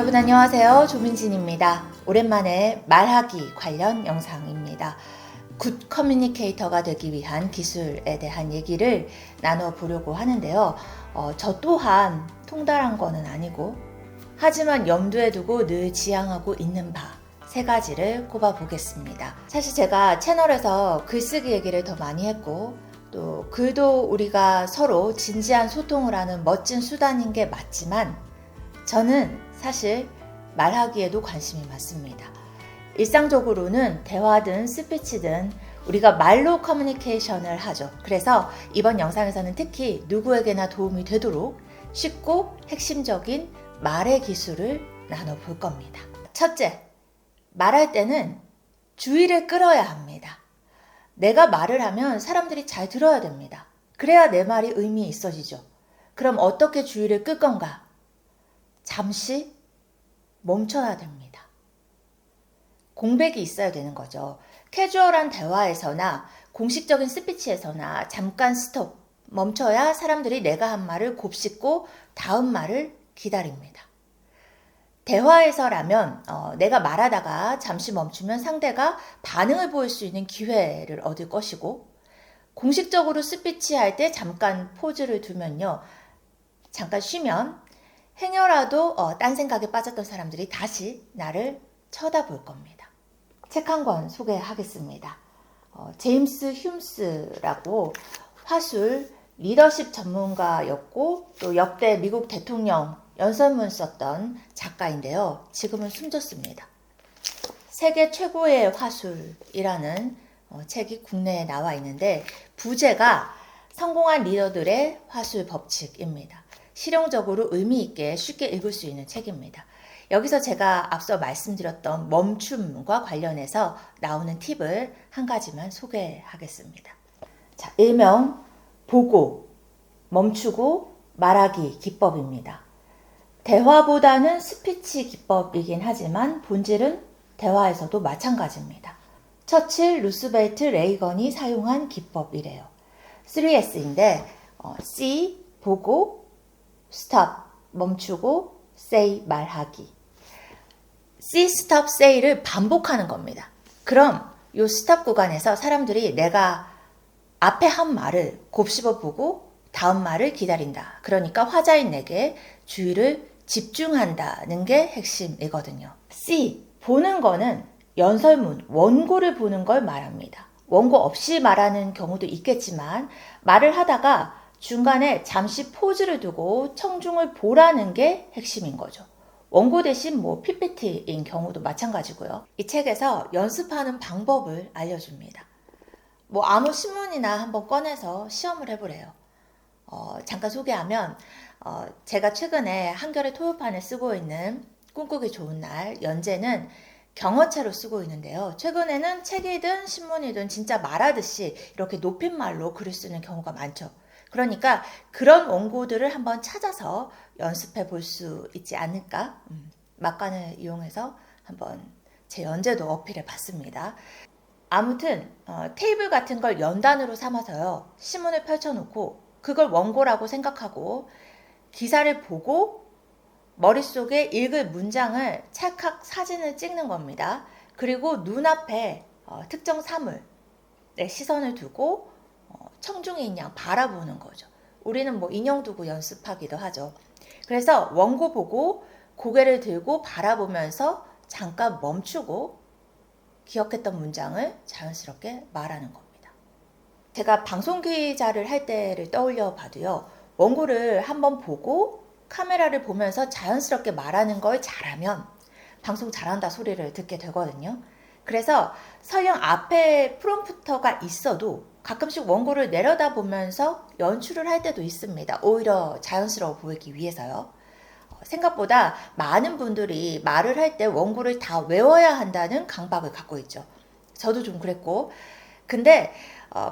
여러분 안녕하세요. 조민진입니다. 오랜만에 말하기 관련 영상입니다. 굿 커뮤니케이터가 되기 위한 기술에 대한 얘기를 나눠보려고 하는데요. 저 또한 통달한 거는 아니고 하지만 염두에 두고 늘 지향하고 있는 바 세 가지를 꼽아보겠습니다. 사실 제가 채널에서 글쓰기 얘기를 더 많이 했고 또 글도 우리가 서로 진지한 소통을 하는 멋진 수단인 게 맞지만 저는 사실 말하기에도 관심이 많습니다. 일상적으로는 대화든 스피치든 우리가 말로 커뮤니케이션을 하죠. 그래서 이번 영상에서는 특히 누구에게나 도움이 되도록 쉽고 핵심적인 말의 기술을 나눠볼 겁니다. 첫째, 말할 때는 주의를 끌어야 합니다. 내가 말을 하면 사람들이 잘 들어야 됩니다. 그래야 내 말이 의미 있어지죠. 그럼 어떻게 주의를 끌 건가? 잠시 멈춰야 됩니다. 공백이 있어야 되는 거죠. 캐주얼한 대화에서나 공식적인 스피치에서나 잠깐 스톱, 멈춰야 사람들이 내가 한 말을 곱씹고 다음 말을 기다립니다. 대화에서라면 내가 말하다가 잠시 멈추면 상대가 반응을 보일 수 있는 기회를 얻을 것이고, 공식적으로 스피치할 때 잠깐 포즈를 두면요, 잠깐 쉬면 행여라도 딴 생각에 빠졌던 사람들이 다시 나를 쳐다볼 겁니다. 책 한 권 소개하겠습니다. 제임스 휴스라고 화술 리더십 전문가였고 또 역대 미국 대통령 연설문 썼던 작가인데요. 지금은 숨졌습니다. 세계 최고의 화술이라는 책이 국내에 나와 있는데 부제가 성공한 리더들의 화술 법칙입니다. 실용적으로 의미 있게 쉽게 읽을 수 있는 책입니다. 여기서 제가 앞서 말씀드렸던 멈춤과 관련해서 나오는 팁을 한 가지만 소개하겠습니다. 자, 일명 보고, 멈추고, 말하기 기법입니다. 대화보다는 스피치 기법이긴 하지만 본질은 대화에서도 마찬가지입니다. 처칠, 루스벨트, 레이건이 사용한 기법이래요. 3S인데 See, 보고, Stop, 멈추고, Say, 말하기. See, Stop, Say를 반복하는 겁니다. 그럼 이 Stop 구간에서 사람들이 내가 앞에 한 말을 곱씹어보고 다음 말을 기다린다. 그러니까 화자인 내게 주의를 집중한다는 게 핵심이거든요. See, 보는 거는 연설문, 원고를 보는 걸 말합니다. 원고 없이 말하는 경우도 있겠지만 말을 하다가 중간에 잠시 포즈를 두고 청중을 보라는 게 핵심인 거죠. 원고 대신 PPT인 경우도 마찬가지고요. 이 책에서 연습하는 방법을 알려줍니다. 아무 신문이나 한번 꺼내서 시험을 해보래요. 잠깐 소개하면 제가 최근에 한겨레 토요판에 쓰고 있는 꿈꾸기 좋은 날 연재는 경어체로 쓰고 있는데요. 최근에는 책이든 신문이든 진짜 말하듯이 이렇게 높임말로 글을 쓰는 경우가 많죠. 그러니까 그런 원고들을 한번 찾아서 연습해 볼 수 있지 않을까? 막간을 이용해서 한번 제 연재도 어필해 봤습니다. 아무튼 테이블 같은 걸 연단으로 삼아서요. 신문을 펼쳐놓고 그걸 원고라고 생각하고 기사를 보고 머릿속에 읽을 문장을 찰칵 사진을 찍는 겁니다. 그리고 눈앞에 특정 사물에 시선을 두고 청중인 양 바라보는 거죠. 우리는 인형 두고 연습하기도 하죠. 그래서 원고 보고 고개를 들고 바라보면서 잠깐 멈추고 기억했던 문장을 자연스럽게 말하는 겁니다. 제가 방송 기자를 할 때를 떠올려 봐도요. 원고를 한번 보고 카메라를 보면서 자연스럽게 말하는 걸 잘하면 방송 잘한다 소리를 듣게 되거든요. 그래서 설령 앞에 프롬프터가 있어도 가끔씩 원고를 내려다보면서 연출을 할 때도 있습니다. 오히려 자연스러워 보이기 위해서요. 생각보다 많은 분들이 말을 할 때 원고를 다 외워야 한다는 강박을 갖고 있죠. 저도 좀 그랬고. 근데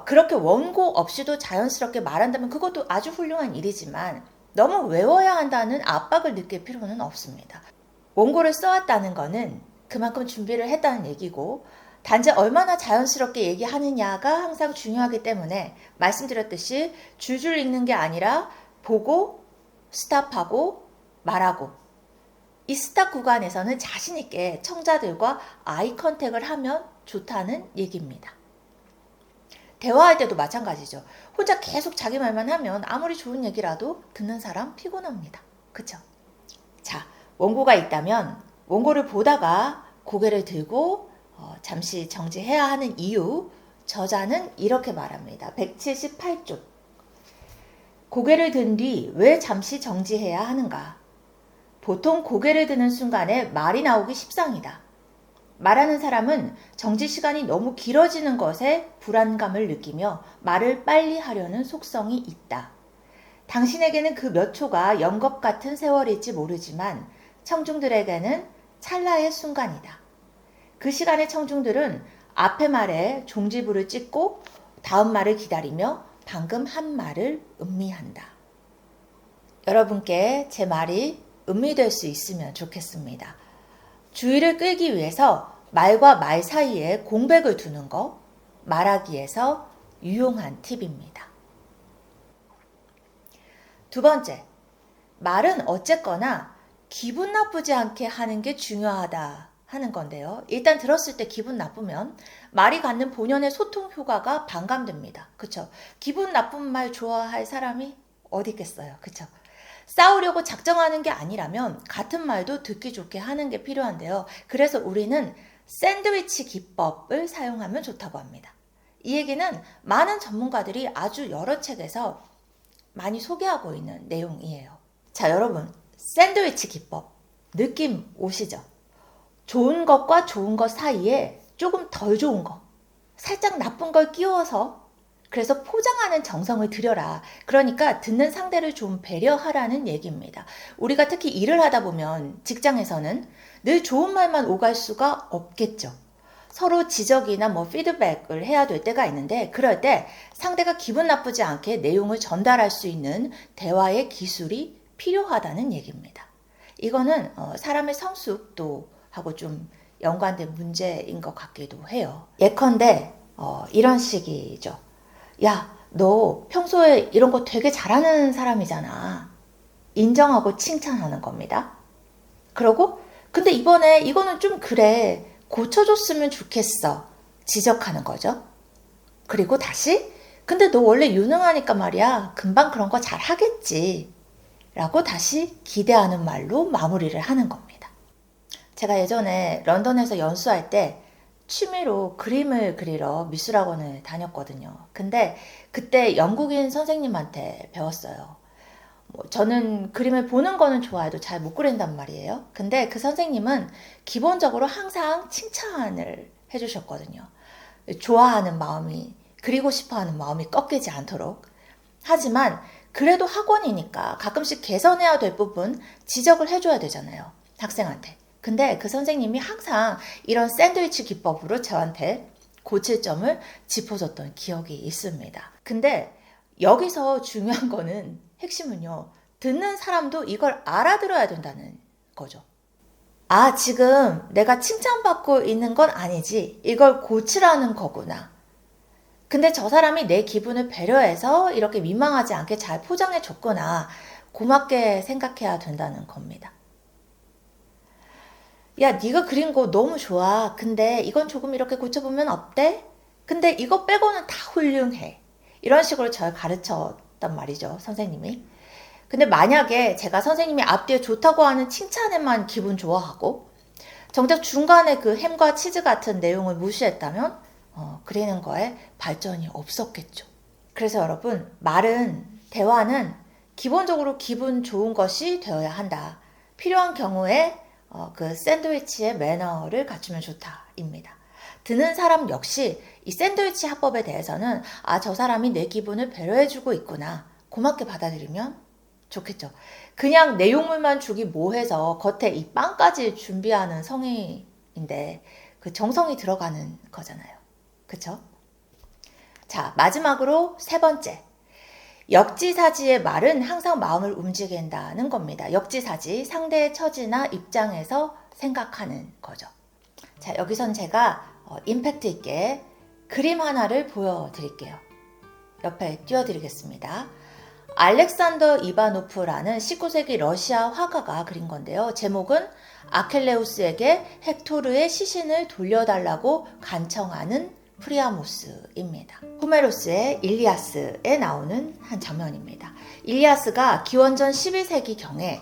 그렇게 원고 없이도 자연스럽게 말한다면 그것도 아주 훌륭한 일이지만 너무 외워야 한다는 압박을 느낄 필요는 없습니다. 원고를 써왔다는 거는 그만큼 준비를 했다는 얘기고 단지 얼마나 자연스럽게 얘기하느냐가 항상 중요하기 때문에 말씀드렸듯이 줄줄 읽는 게 아니라 보고 스탑하고 말하고 이 스탑 구간에서는 자신 있게 청자들과 아이 컨택을 하면 좋다는 얘기입니다. 대화할 때도 마찬가지죠. 혼자 계속 자기 말만 하면 아무리 좋은 얘기라도 듣는 사람 피곤합니다. 그쵸? 자, 원고가 있다면 원고를 보다가 고개를 들고 잠시 정지해야 하는 이유, 저자는 이렇게 말합니다. 178쪽. 고개를 든 뒤 왜 잠시 정지해야 하는가? 보통 고개를 드는 순간에 말이 나오기 십상이다. 말하는 사람은 정지 시간이 너무 길어지는 것에 불안감을 느끼며 말을 빨리 하려는 속성이 있다. 당신에게는 그 몇 초가 영겁 같은 세월일지 모르지만 청중들에게는 찰나의 순간이다. 그 시간의 청중들은 앞의 말에 종지부를 찍고 다음 말을 기다리며 방금 한 말을 음미한다. 여러분께 제 말이 음미될 수 있으면 좋겠습니다. 주의를 끌기 위해서 말과 말 사이에 공백을 두는 거, 말하기에서 유용한 팁입니다. 두 번째, 말은 어쨌거나 기분 나쁘지 않게 하는 게 중요하다 하는 건데요. 일단 들었을 때 기분 나쁘면 말이 갖는 본연의 소통 효과가 반감됩니다. 그쵸? 기분 나쁜 말 좋아할 사람이 어디 있겠어요. 그쵸? 싸우려고 작정하는 게 아니라면 같은 말도 듣기 좋게 하는 게 필요한데요. 그래서 우리는 샌드위치 기법을 사용하면 좋다고 합니다. 이 얘기는 많은 전문가들이 아주 여러 책에서 많이 소개하고 있는 내용이에요. 자, 여러분, 샌드위치 기법 느낌 오시죠? 좋은 것과 좋은 것 사이에 조금 덜 좋은 거, 살짝 나쁜 걸 끼워서 그래서 포장하는 정성을 들여라. 그러니까 듣는 상대를 좀 배려하라는 얘기입니다. 우리가 특히 일을 하다 보면 직장에서는 늘 좋은 말만 오갈 수가 없겠죠. 서로 지적이나 피드백을 해야 될 때가 있는데 그럴 때 상대가 기분 나쁘지 않게 내용을 전달할 수 있는 대화의 기술이 필요하다는 얘기입니다. 이거는 사람의 성숙도하고 좀 연관된 문제인 것 같기도 해요. 예컨대 이런 식이죠. 야, 너 평소에 이런 거 되게 잘하는 사람이잖아. 인정하고 칭찬하는 겁니다. 그러고 근데 이번에 이거는 좀 그래. 고쳐줬으면 좋겠어. 지적하는 거죠. 그리고 다시 근데 너 원래 유능하니까 말이야. 금방 그런 거 잘 하겠지. 라고 다시 기대하는 말로 마무리를 하는 겁니다. 제가 예전에 런던에서 연수할 때 취미로 그림을 그리러 미술학원을 다녔거든요. 근데 그때 영국인 선생님한테 배웠어요. 저는 그림을 보는 거는 좋아해도 잘 못 그린단 말이에요. 근데 그 선생님은 기본적으로 항상 칭찬을 해주셨거든요. 좋아하는 마음이, 그리고 싶어 하는 마음이 꺾이지 않도록. 하지만 그래도 학원이니까 가끔씩 개선해야 될 부분 지적을 해줘야 되잖아요. 학생한테. 근데 그 선생님이 항상 이런 샌드위치 기법으로 저한테 고칠 점을 짚어줬던 기억이 있습니다. 근데 여기서 중요한 거는 핵심은요. 듣는 사람도 이걸 알아들어야 된다는 거죠. 아, 지금 내가 칭찬받고 있는 건 아니지. 이걸 고치라는 거구나. 근데 저 사람이 내 기분을 배려해서 이렇게 민망하지 않게 잘 포장해 줬구나. 고맙게 생각해야 된다는 겁니다. 야, 네가 그린 거 너무 좋아. 근데 이건 조금 이렇게 고쳐보면 어때? 근데 이거 빼고는 다 훌륭해. 이런 식으로 저를 가르쳤단 말이죠, 선생님이. 근데 만약에 제가 선생님이 앞뒤에 좋다고 하는 칭찬에만 기분 좋아하고 정작 중간에 그 햄과 치즈 같은 내용을 무시했다면 그리는 거에 발전이 없었겠죠. 그래서 여러분, 대화는 기본적으로 기분 좋은 것이 되어야 한다. 필요한 경우에 그 샌드위치의 매너를 갖추면 좋다입니다. 듣는 사람 역시 이 샌드위치 화법에 대해서는 저 사람이 내 기분을 배려해주고 있구나. 고맙게 받아들이면 좋겠죠. 그냥 내용물만 주기 뭐해서 겉에 이 빵까지 준비하는 성의인데 그 정성이 들어가는 거잖아요. 그쵸? 자, 마지막으로 세 번째. 역지사지의 말은 항상 마음을 움직인다는 겁니다. 역지사지, 상대의 처지나 입장에서 생각하는 거죠. 자, 여기선 제가 임팩트 있게 그림 하나를 보여드릴게요. 옆에 띄워드리겠습니다. 알렉산더 이바노프라는 19세기 러시아 화가가 그린 건데요. 제목은 아킬레우스에게 헥토르의 시신을 돌려달라고 간청하는 프리아모스입니다. 호메로스의 일리아스에 나오는 한 장면입니다. 일리아스가 기원전 11세기경에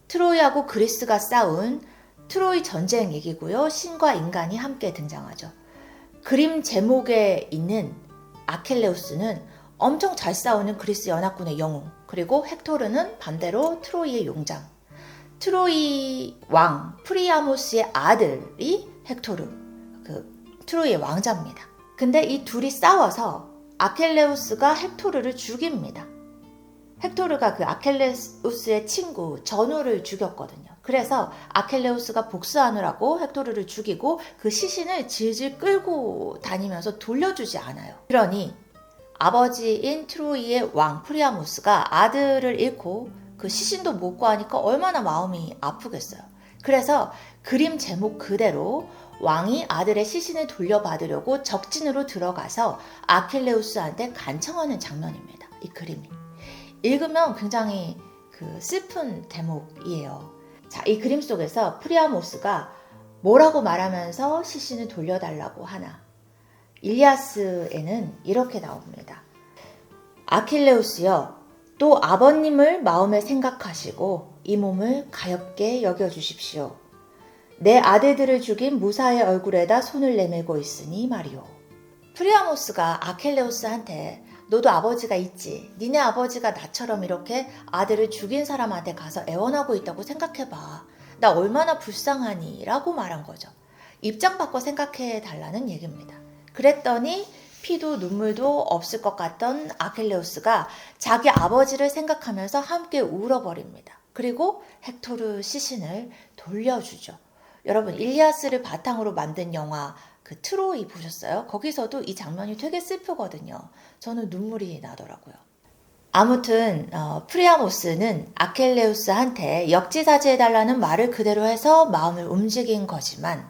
트로이하고 그리스가 싸운 트로이 전쟁 얘기고요. 신과 인간이 함께 등장하죠. 그림 제목에 있는 아킬레우스는 엄청 잘 싸우는 그리스 연합군의 영웅, 그리고 헥토르는 반대로 트로이의 용장. 트로이 왕 프리아모스의 아들이 헥토르, 트로이의 왕자입니다. 근데 이 둘이 싸워서 아킬레우스가 헥토르를 죽입니다. 헥토르가 그 아킬레우스의 친구 전우를 죽였거든요. 그래서 아킬레우스가 복수하느라고 헥토르를 죽이고 그 시신을 질질 끌고 다니면서 돌려주지 않아요. 그러니 아버지인 트로이의 왕 프리아모스가 아들을 잃고 그 시신도 못 구하니까 얼마나 마음이 아프겠어요. 그래서 그림 제목 그대로 왕이 아들의 시신을 돌려받으려고 적진으로 들어가서 아킬레우스한테 간청하는 장면입니다. 이 그림이. 읽으면 굉장히 슬픈 대목이에요. 자, 이 그림 속에서 프리아모스가 뭐라고 말하면서 시신을 돌려달라고 하나. 일리아스에는 이렇게 나옵니다. 아킬레우스여, 또 아버님을 마음에 생각하시고 이 몸을 가엾게 여겨주십시오. 내 아들들을 죽인 무사의 얼굴에다 손을 내밀고 있으니 말이오. 프리아모스가 아킬레우스한테 너도 아버지가 있지. 니네 아버지가 나처럼 이렇게 아들을 죽인 사람한테 가서 애원하고 있다고 생각해봐. 나 얼마나 불쌍하니? 라고 말한 거죠. 입장 바꿔 생각해 달라는 얘기입니다. 그랬더니 피도 눈물도 없을 것 같던 아킬레우스가 자기 아버지를 생각하면서 함께 울어버립니다. 그리고 헥토르 시신을 돌려주죠. 여러분, 일리아스를 바탕으로 만든 영화 트로이 보셨어요? 거기서도 이 장면이 되게 슬프거든요. 저는 눈물이 나더라고요. 아무튼 프리아모스는 아킬레우스한테 역지사지해달라는 말을 그대로 해서 마음을 움직인 거지만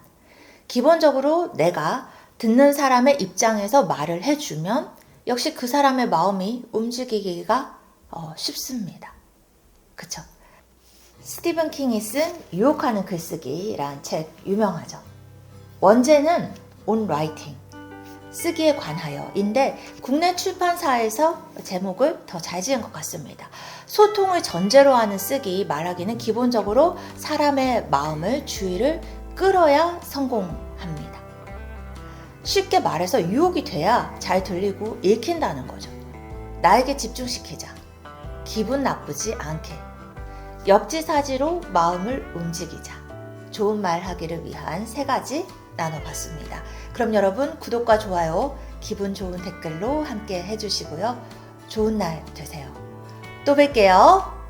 기본적으로 내가 듣는 사람의 입장에서 말을 해주면 역시 그 사람의 마음이 움직이기가 쉽습니다. 그쵸? 스티븐 킹이 쓴 유혹하는 글쓰기란 책 유명하죠. 원제는 On Writing, 쓰기에 관하여인데 국내 출판사에서 제목을 더 잘 지은 것 같습니다. 소통을 전제로 하는 쓰기 말하기는 기본적으로 사람의 마음을 주의를 끌어야 성공합니다. 쉽게 말해서 유혹이 돼야 잘 들리고 읽힌다는 거죠. 나에게 집중시키자. 기분 나쁘지 않게. 역지사지로 마음을 움직이자. 좋은 말 하기를 위한 3가지 나눠봤습니다. 그럼 여러분 구독과 좋아요, 기분 좋은 댓글로 함께 해주시고요. 좋은 날 되세요. 또 뵐게요.